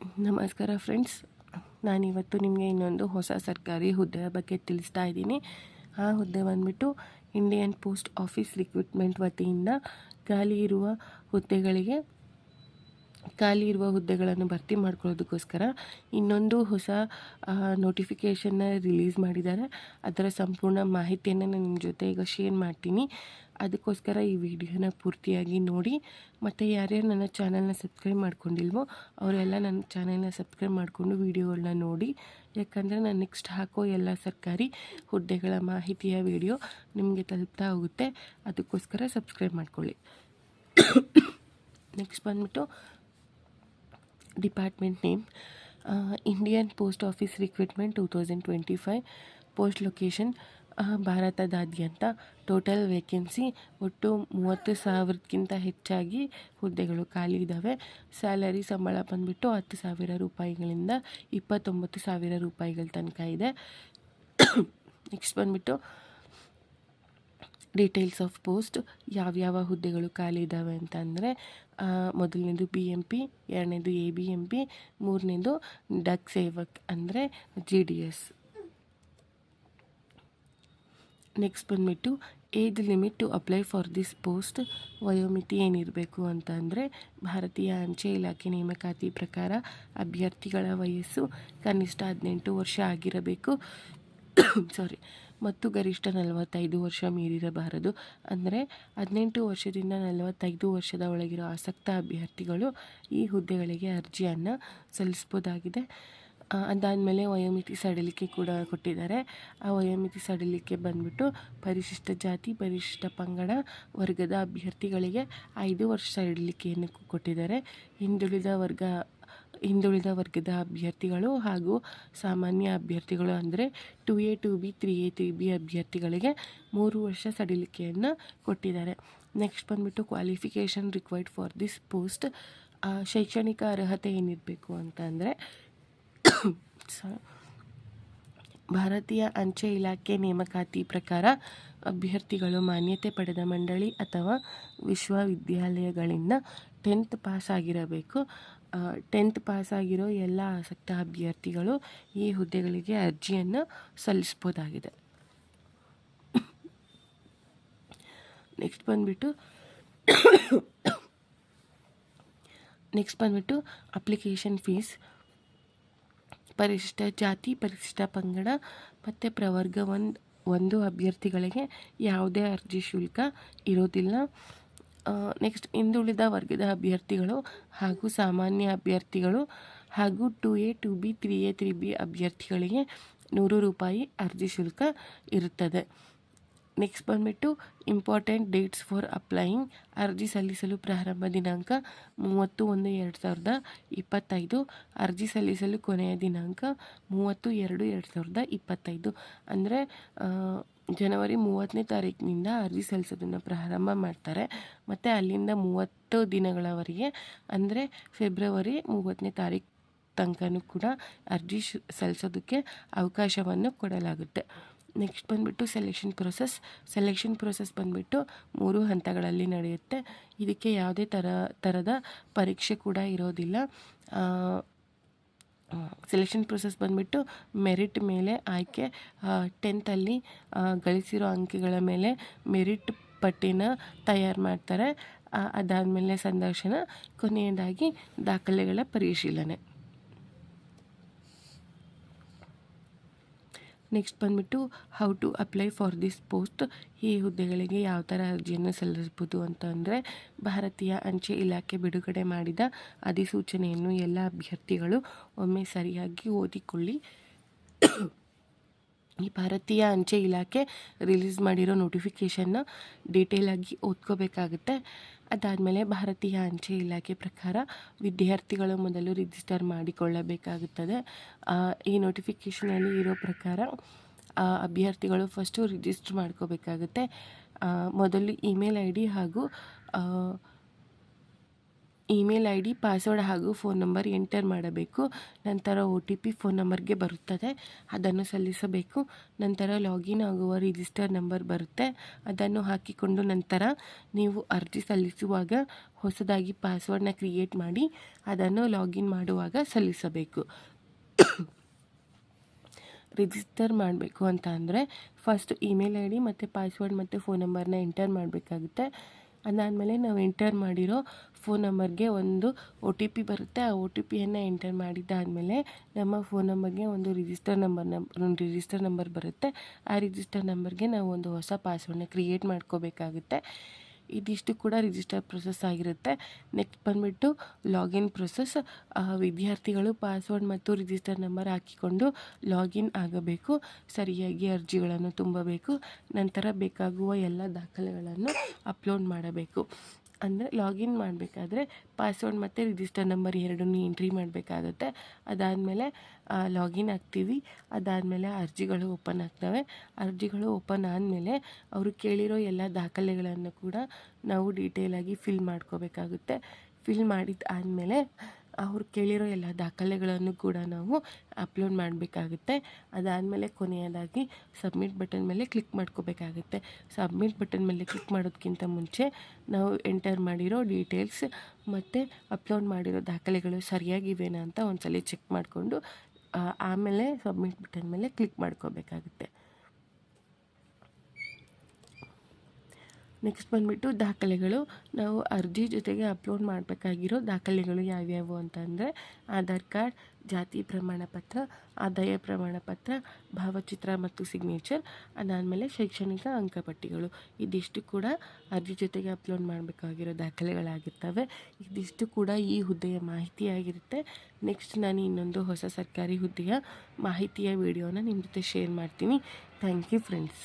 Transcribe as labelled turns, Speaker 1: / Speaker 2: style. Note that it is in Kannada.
Speaker 1: ನಮಸ್ಕಾರ ಫ್ರೆಂಡ್ಸ್, ನಾನಿವತ್ತು ನಿಮಗೆ ಇನ್ನೊಂದು ಹೊಸ ಸರ್ಕಾರಿ ಹುದ್ದೆಯ ಬಗ್ಗೆ ತಿಳಿಸ್ತಾ ಇದ್ದೀನಿ. ಆ ಹುದ್ದೆ ಬಂದುಬಿಟ್ಟು ಇಂಡಿಯನ್ ಪೋಸ್ಟ್ ಆಫೀಸ್ ರಿಕ್ರೂಟ್ಮೆಂಟ್ ವತಿಯಿಂದ ಖಾಲಿ ಇರುವ ಹುದ್ದೆಗಳನ್ನು ಭರ್ತಿ ಮಾಡ್ಕೊಳ್ಳೋದಕ್ಕೋಸ್ಕರ ಇನ್ನೊಂದು ಹೊಸ ನೋಟಿಫಿಕೇಷನ್ನ ರಿಲೀಸ್ ಮಾಡಿದ್ದಾರೆ. ಅದರ ಸಂಪೂರ್ಣ ಮಾಹಿತಿಯನ್ನು ನಾನು ನಿಮ್ಮ ಜೊತೆ ಈಗ ಶೇರ್ ಮಾಡ್ತೀನಿ. ಅದಕ್ಕೋಸ್ಕರ ಈ ವಿಡಿಯೋನ ಪೂರ್ತಿಯಾಗಿ ನೋಡಿ. ಮತ್ತು ಯಾರ್ಯಾರು ನನ್ನ ಚಾನಲ್ನ ಸಬ್ಸ್ಕ್ರೈಬ್ ಮಾಡ್ಕೊಂಡಿಲ್ವೋ ಅವರೆಲ್ಲ ನನ್ನ ಚಾನಲ್ನ ಸಬ್ಸ್ಕ್ರೈಬ್ ಮಾಡಿಕೊಂಡು ವೀಡಿಯೋಗಳನ್ನ ನೋಡಿ. ಯಾಕಂದರೆ ನಾನು ನೆಕ್ಸ್ಟ್ ಹಾಕೋ ಎಲ್ಲ ಸರ್ಕಾರಿ ಹುದ್ದೆಗಳ ಮಾಹಿತಿಯ ವಿಡಿಯೋ ನಿಮಗೆ ತಲುಪ್ತಾ ಹೋಗುತ್ತೆ. ಅದಕ್ಕೋಸ್ಕರ ಸಬ್ಸ್ಕ್ರೈಬ್ ಮಾಡ್ಕೊಳ್ಳಿ. ನೆಕ್ಸ್ಟ್ ಬಂದ್ಬಿಟ್ಟು department name Indian post office recruitment 2025. Post location ಭಾರತದಾದ್ಯಂತ. ಟೋಟಲ್ ವೇಕೆನ್ಸಿ ಒಟ್ಟು 30,000ಕ್ಕಿಂತ ಹೆಚ್ಚಾಗಿ ಹುದ್ದೆಗಳು ಖಾಲಿ ಇದ್ದಾವೆ. ಸ್ಯಾಲರಿ ಸಂಬಳ ಬಂದುಬಿಟ್ಟು 10,000 ರೂಪಾಯಿಗಳಿಂದ 29,000 ರೂಪಾಯಿಗಳ ತನಕ ಇದೆ. ನೆಕ್ಸ್ಟ್ ಬಂದುಬಿಟ್ಟು ಡೀಟೇಲ್ಸ್ ಆಫ್ ಪೋಸ್ಟ್, ಯಾವ್ಯಾವ ಹುದ್ದೆಗಳು ಖಾಲಿ ಇದ್ದಾವೆ ಅಂತ ಅಂದರೆ ಮೊದಲನೇದು BMP, ಎರಡನೇದು ABMP, ಮೂರನೇದು ಡಕ್ ಸೇವಕ್ ಅಂದರೆ GDS. ನೆಕ್ಸ್ಟ್ ಬಂದುಬಿಟ್ಟು age limit to apply for this post. ವಯೋಮಿತಿ ಏನಿರಬೇಕು ಅಂತ ಅಂದರೆ ಭಾರತೀಯ ಅಂಚೆ ಇಲಾಖೆ ನೇಮಕಾತಿ ಪ್ರಕಾರ ಅಭ್ಯರ್ಥಿಗಳ ವಯಸ್ಸು ಕನಿಷ್ಠ 18 ವರ್ಷ ಆಗಿರಬೇಕು ಮತ್ತು ಗರಿಷ್ಠ 45 ವರ್ಷ ಮೀರಿರಬಾರದು. ಅಂದರೆ 18 ವರ್ಷದಿಂದ 45 ವರ್ಷದ ಒಳಗಿರೋ ಆಸಕ್ತ ಅಭ್ಯರ್ಥಿಗಳು ಈ ಹುದ್ದೆಗಳಿಗೆ ಅರ್ಜಿಯನ್ನು ಸಲ್ಲಿಸ್ಬೋದಾಗಿದೆ. ಅದಾದಮೇಲೆ ವಯೋಮಿತಿ ಸಡಿಲಿಕೆ ಕೂಡ ಕೊಟ್ಟಿದ್ದಾರೆ. ಆ ವಯೋಮಿತಿ ಸಡಿಲಿಕೆ ಬಂದ್ಬಿಟ್ಟು ಪರಿಶಿಷ್ಟ ಜಾತಿ, ಪರಿಶಿಷ್ಟ ಪಂಗಡ ವರ್ಗದ ಅಭ್ಯರ್ಥಿಗಳಿಗೆ 5 ವರ್ಷ ಸಡಿಲಿಕೆಯನ್ನು ಕೊಟ್ಟಿದ್ದಾರೆ. ಹಿಂದುಳಿದ ವರ್ಗದ ಅಭ್ಯರ್ಥಿಗಳು ಹಾಗೂ ಸಾಮಾನ್ಯ ಅಭ್ಯರ್ಥಿಗಳು ಅಂದರೆ 2A 2B 3A 3B ಅಭ್ಯರ್ಥಿಗಳಿಗೆ 3 ವರ್ಷ ಸಡಿಲಿಕೆಯನ್ನು ಕೊಟ್ಟಿದ್ದಾರೆ. ನೆಕ್ಸ್ಟ್ ಬಂದುಬಿಟ್ಟು qualification required for this post. ಶೈಕ್ಷಣಿಕ ಅರ್ಹತೆ ಏನಿರಬೇಕು ಅಂತ ಅಂದರೆ ಭಾರತೀಯ ಅಂಚೆ ಇಲಾಖೆ ನೇಮಕಾತಿ ಪ್ರಕಾರ ಅಭ್ಯರ್ಥಿಗಳು ಮಾನ್ಯತೆ ಪಡೆದ ಮಂಡಳಿ ಅಥವಾ ವಿಶ್ವವಿದ್ಯಾಲಯಗಳಿಂದ 10th ಪಾಸ್ ಆಗಿರಬೇಕು. 10th ಪಾಸ್ ಆಗಿರೋ ಎಲ್ಲ ಆಸಕ್ತ ಅಭ್ಯರ್ಥಿಗಳು ಈ ಹುದ್ದೆಗಳಿಗೆ ಅರ್ಜಿಯನ್ನು ಸಲ್ಲಿಸ್ಬೋದಾಗಿದೆ. ನೆಕ್ಸ್ಟ್ ಬಂದುಬಿಟ್ಟು ಅಪ್ಲಿಕೇಶನ್ ಫೀಸ್. ಪರಿಶಿಷ್ಟ ಜಾತಿ, ಪರಿಶಿಷ್ಟ ಪಂಗಡ ಮತ್ತು ಪ್ರವರ್ಗ ಒಂದು ಅಭ್ಯರ್ಥಿಗಳಿಗೆ ಯಾವುದೇ ಅರ್ಜಿ ಶುಲ್ಕ ಇರೋದಿಲ್ಲ. ನೆಕ್ಸ್ಟ್ ಹಿಂದುಳಿದ ವರ್ಗದ ಅಭ್ಯರ್ಥಿಗಳು ಹಾಗೂ ಸಾಮಾನ್ಯ ಅಭ್ಯರ್ಥಿಗಳು ಹಾಗೂ 2A 2B 3A 3B ಅಭ್ಯರ್ಥಿಗಳಿಗೆ 100 ರೂಪಾಯಿ ಅರ್ಜಿ ಶುಲ್ಕ ಇರುತ್ತದೆ. ನೆಕ್ಸ್ಟ್ ಬಂದುಬಿಟ್ಟು ಇಂಪಾರ್ಟೆಂಟ್ ಡೇಟ್ಸ್ ಫಾರ್ ಅಪ್ಲೈಯಿಂಗ್. ಅರ್ಜಿ ಸಲ್ಲಿಸಲು ಪ್ರಾರಂಭ ದಿನಾಂಕ 30/1/2025. ಅರ್ಜಿ ಸಲ್ಲಿಸಲು ಕೊನೆಯ ದಿನಾಂಕ 30/2/2025. ಅಂದರೆ ಜನವರಿ 30ನೇ ತಾರೀಕಿನಿಂದ ಅರ್ಜಿ ಸಲ್ಲಿಸೋದನ್ನು ಪ್ರಾರಂಭ ಮಾಡ್ತಾರೆ. ಮತ್ತು ಅಲ್ಲಿಂದ 30 ದಿನಗಳವರೆಗೆ ಅಂದರೆ ಫೆಬ್ರವರಿ 30ನೇ ತಾರೀಕು ತನಕನೂ ಕೂಡ ಅರ್ಜಿ ಸಲ್ಲಿಸೋದಕ್ಕೆ ಅವಕಾಶವನ್ನು ಕೊಡಲಾಗುತ್ತೆ. ನೆಕ್ಸ್ಟ್ ಬಂದುಬಿಟ್ಟು ಸೆಲೆಕ್ಷನ್ ಪ್ರೊಸೆಸ್ ಬಂದುಬಿಟ್ಟು 3 ಹಂತಗಳಲ್ಲಿ ನಡೆಯುತ್ತೆ. ಇದಕ್ಕೆ ಯಾವುದೇ ಥರದ ಪರೀಕ್ಷೆ ಕೂಡ ಇರೋದಿಲ್ಲ. ಸೆಲೆಕ್ಷನ್ ಪ್ರೊಸೆಸ್ ಬಂದುಬಿಟ್ಟು ಮೆರಿಟ್ ಮೇಲೆ ಆಯ್ಕೆ. 10th ಗಳಿಸಿರೋ ಅಂಕೆಗಳ ಮೇಲೆ ಮೆರಿಟ್ ಪಟ್ಟಿನ ತಯಾರು ಮಾಡ್ತಾರೆ. ಅದಾದಮೇಲೆ ಸಂದರ್ಶನ, ಕೊನೆಯದಾಗಿ ದಾಖಲೆಗಳ ಪರಿಶೀಲನೆ. ನೆಕ್ಸ್ಟ್ ಬಂದುಬಿಟ್ಟು how to apply for this post. ಈ ಹುದ್ದೆಗಳಿಗೆ ಯಾವ ಥರ ಅರ್ಜಿಯನ್ನು ಸಲ್ಲಿಸ್ಬೋದು ಅಂತ ಅಂದರೆ ಭಾರತೀಯ ಅಂಚೆ ಇಲಾಖೆ ಬಿಡುಗಡೆ ಮಾಡಿದ ಅಧಿಸೂಚನೆಯನ್ನು ಎಲ್ಲ ಅಭ್ಯರ್ಥಿಗಳು ಒಮ್ಮೆ ಸರಿಯಾಗಿ ಓದಿಕೊಳ್ಳಿ. ಈ ಭಾರತೀಯ ಅಂಚೆ ಇಲಾಖೆ ರಿಲೀಸ್ ಮಾಡಿರೋ ನೋಟಿಫಿಕೇಷನ್ನ ಡೀಟೇಲಾಗಿ ಓದ್ಕೋಬೇಕಾಗುತ್ತೆ. ಅದಾದಮೇಲೆ ಭಾರತೀಯ ಅಂಚೆ ಇಲಾಖೆ ಪ್ರಕಾರ ವಿದ್ಯಾರ್ಥಿಗಳು ಮೊದಲು ರಿಜಿಸ್ಟರ್ ಮಾಡಿಕೊಳ್ಳಬೇಕಾಗುತ್ತದೆ. ಈ ನೋಟಿಫಿಕೇಷನಲ್ಲಿ ಇರೋ ಪ್ರಕಾರ ಅಭ್ಯರ್ಥಿಗಳು ಫಸ್ಟು ರಿಜಿಸ್ಟರ್ ಮಾಡ್ಕೋಬೇಕಾಗುತ್ತೆ. ಮೊದಲು ಇಮೇಲ್ ID ಹಾಗೂ ಇಮೇಲ್ ಐ ಡಿ, ಪಾಸ್ವರ್ಡ್ ಹಾಗೂ ಫೋನ್ ನಂಬರ್ ಎಂಟರ್ ಮಾಡಬೇಕು. ನಂತರ OTP ಫೋನ್ ನಂಬರ್ಗೆ ಬರುತ್ತದೆ, ಅದನ್ನು ಸಲ್ಲಿಸಬೇಕು. ನಂತರ ಲಾಗಿನ್ ಆಗುವ ರಿಜಿಸ್ಟರ್ ನಂಬರ್ ಬರುತ್ತೆ, ಅದನ್ನು ಹಾಕಿಕೊಂಡು ನಂತರ ನೀವು ಅರ್ಜಿ ಸಲ್ಲಿಸುವಾಗ ಹೊಸದಾಗಿ ಪಾಸ್ವರ್ಡ್ನ ಕ್ರಿಯೇಟ್ ಮಾಡಿ ಅದನ್ನು ಲಾಗಿನ್ ಮಾಡುವಾಗ ಸಲ್ಲಿಸಬೇಕು. ರಿಜಿಸ್ಟರ್ ಮಾಡಬೇಕು ಅಂತ ಅಂದರೆ ಫಸ್ಟ್ ಇಮೇಲ್ ಐ ಡಿ ಮತ್ತು ಪಾಸ್ವರ್ಡ್ ಮತ್ತು ಫೋನ್ ನಂಬರ್ನ ಎಂಟರ್ ಮಾಡಬೇಕಾಗುತ್ತೆ. ಅದಾದಮೇಲೆ ನಾವು ಎಂಟರ್ ಮಾಡಿರೋ ಫೋನ್ ನಂಬರ್ಗೆ ಒಂದು OTP ಬರುತ್ತೆ. ಆ OTPಯನ್ನು ಎಂಟರ್ ಮಾಡಿದ್ದಾದಮೇಲೆ ನಮ್ಮ ಫೋನ್ ನಂಬರ್ಗೆ ಒಂದು ರಿಜಿಸ್ಟರ್ ನಂಬರ್ ಬರುತ್ತೆ. ಆ ರಿಜಿಸ್ಟರ್ ನಂಬರ್ಗೆ ನಾವು ಒಂದು ಹೊಸ ಪಾಸ್ವರ್ಡ್ನ ಕ್ರಿಯೇಟ್ ಮಾಡ್ಕೋಬೇಕಾಗುತ್ತೆ. ಇದಿಷ್ಟು ಕೂಡ ರಿಜಿಸ್ಟರ್ ಪ್ರೊಸೆಸ್ ಆಗಿರುತ್ತೆ. ನೆಕ್ಸ್ಟ್ ಬಂದುಬಿಟ್ಟು ಲಾಗಿನ್ ಪ್ರೊಸೆಸ್. ವಿದ್ಯಾರ್ಥಿಗಳು ಪಾಸ್ವರ್ಡ್ ಮತ್ತು ರಿಜಿಸ್ಟರ್ ನಂಬರ್ ಹಾಕಿಕೊಂಡು ಲಾಗಿನ್ ಆಗಬೇಕು. ಸರಿಯಾಗಿ ಅರ್ಜಿಗಳನ್ನು ತುಂಬಬೇಕು. ನಂತರ ಬೇಕಾಗುವ ಎಲ್ಲ ದಾಖಲೆಗಳನ್ನು ಅಪ್ಲೋಡ್ ಮಾಡಬೇಕು. ಅಂದರೆ ಲಾಗಿನ್ ಮಾಡಬೇಕಾದ್ರೆ ಪಾಸ್ವರ್ಡ್ ಮತ್ತು ರಿಜಿಸ್ಟರ್ ನಂಬರ್ ಎರಡನ್ನೂ ಎಂಟ್ರಿ ಮಾಡಬೇಕಾಗುತ್ತೆ. ಅದಾದಮೇಲೆ ಲಾಗಿನ್ ಆಗ್ತೀವಿ. ಅದಾದಮೇಲೆ ಅರ್ಜಿಗಳು ಓಪನ್ ಆಗ್ತವೆ. ಅರ್ಜಿಗಳು ಓಪನ್ ಆದಮೇಲೆ ಅವರು ಕೇಳಿರೋ ಎಲ್ಲ ದಾಖಲೆಗಳನ್ನು ಕೂಡ ನಾವು ಡೀಟೇಲಾಗಿ ಫಿಲ್ ಮಾಡ್ಕೋಬೇಕಾಗುತ್ತೆ. ಫಿಲ್ ಮಾಡಿದ ಆದಮೇಲೆ ಅವ್ರು ಕೇಳಿರೋ ಎಲ್ಲ ದಾಖಲೆಗಳನ್ನು ಕೂಡ ನಾವು ಅಪ್ಲೋಡ್ ಮಾಡಬೇಕಾಗುತ್ತೆ. ಅದಾದಮೇಲೆ ಕೊನೆಯದಾಗಿ ಸಬ್ಮಿಟ್ ಬಟನ್ ಮೇಲೆ ಕ್ಲಿಕ್ ಮಾಡ್ಕೋಬೇಕಾಗುತ್ತೆ. ಸಬ್ಮಿಟ್ ಬಟನ್ ಮೇಲೆ ಕ್ಲಿಕ್ ಮಾಡೋದಕ್ಕಿಂತ ಮುಂಚೆ ನಾವು ಎಂಟರ್ ಮಾಡಿರೋ ಡೀಟೇಲ್ಸ್ ಮತ್ತು ಅಪ್ಲೋಡ್ ಮಾಡಿರೋ ದಾಖಲೆಗಳು ಸರಿಯಾಗಿವೆನಾ ಅಂತ ಒಂದ್ಸಲ ಚೆಕ್ ಮಾಡಿಕೊಂಡು ಆಮೇಲೆ ಸಬ್ಮಿಟ್ ಬಟನ್ ಮೇಲೆ ಕ್ಲಿಕ್ ಮಾಡ್ಕೋಬೇಕಾಗುತ್ತೆ. ನೆಕ್ಸ್ಟ್ ಬಂದುಬಿಟ್ಟು ದಾಖಲೆಗಳು. ನಾವು ಅರ್ಜಿ ಜೊತೆಗೆ ಅಪ್ಲೋಡ್ ಮಾಡಬೇಕಾಗಿರೋ ದಾಖಲೆಗಳು ಯಾವ್ಯಾವು ಅಂತಂದರೆ ಆಧಾರ್ ಕಾರ್ಡ್, ಜಾತಿ ಪ್ರಮಾಣ ಪತ್ರ, ಆದಾಯ ಪ್ರಮಾಣ ಪತ್ರ, ಭಾವಚಿತ್ರ ಮತ್ತು ಸಿಗ್ನೇಚರ್, ಅದಾದಮೇಲೆ ಶೈಕ್ಷಣಿಕ ಅಂಕಪಟ್ಟಿಗಳು. ಇದಿಷ್ಟು ಕೂಡ ಅರ್ಜಿ ಜೊತೆಗೆ ಅಪ್ಲೋಡ್ ಮಾಡಬೇಕಾಗಿರೋ ದಾಖಲೆಗಳಾಗಿರ್ತವೆ. ಇದಿಷ್ಟು ಕೂಡ ಈ ಹುದ್ದೆಯ ಮಾಹಿತಿಯಾಗಿರುತ್ತೆ. ನೆಕ್ಸ್ಟ್ ನಾನು ಇನ್ನೊಂದು ಹೊಸ ಸರ್ಕಾರಿ ಹುದ್ದೆಯ ಮಾಹಿತಿಯ ವಿಡಿಯೋನ ನಿಮ್ಮ ಜೊತೆ ಶೇರ್ ಮಾಡ್ತೀನಿ. Thank you friends.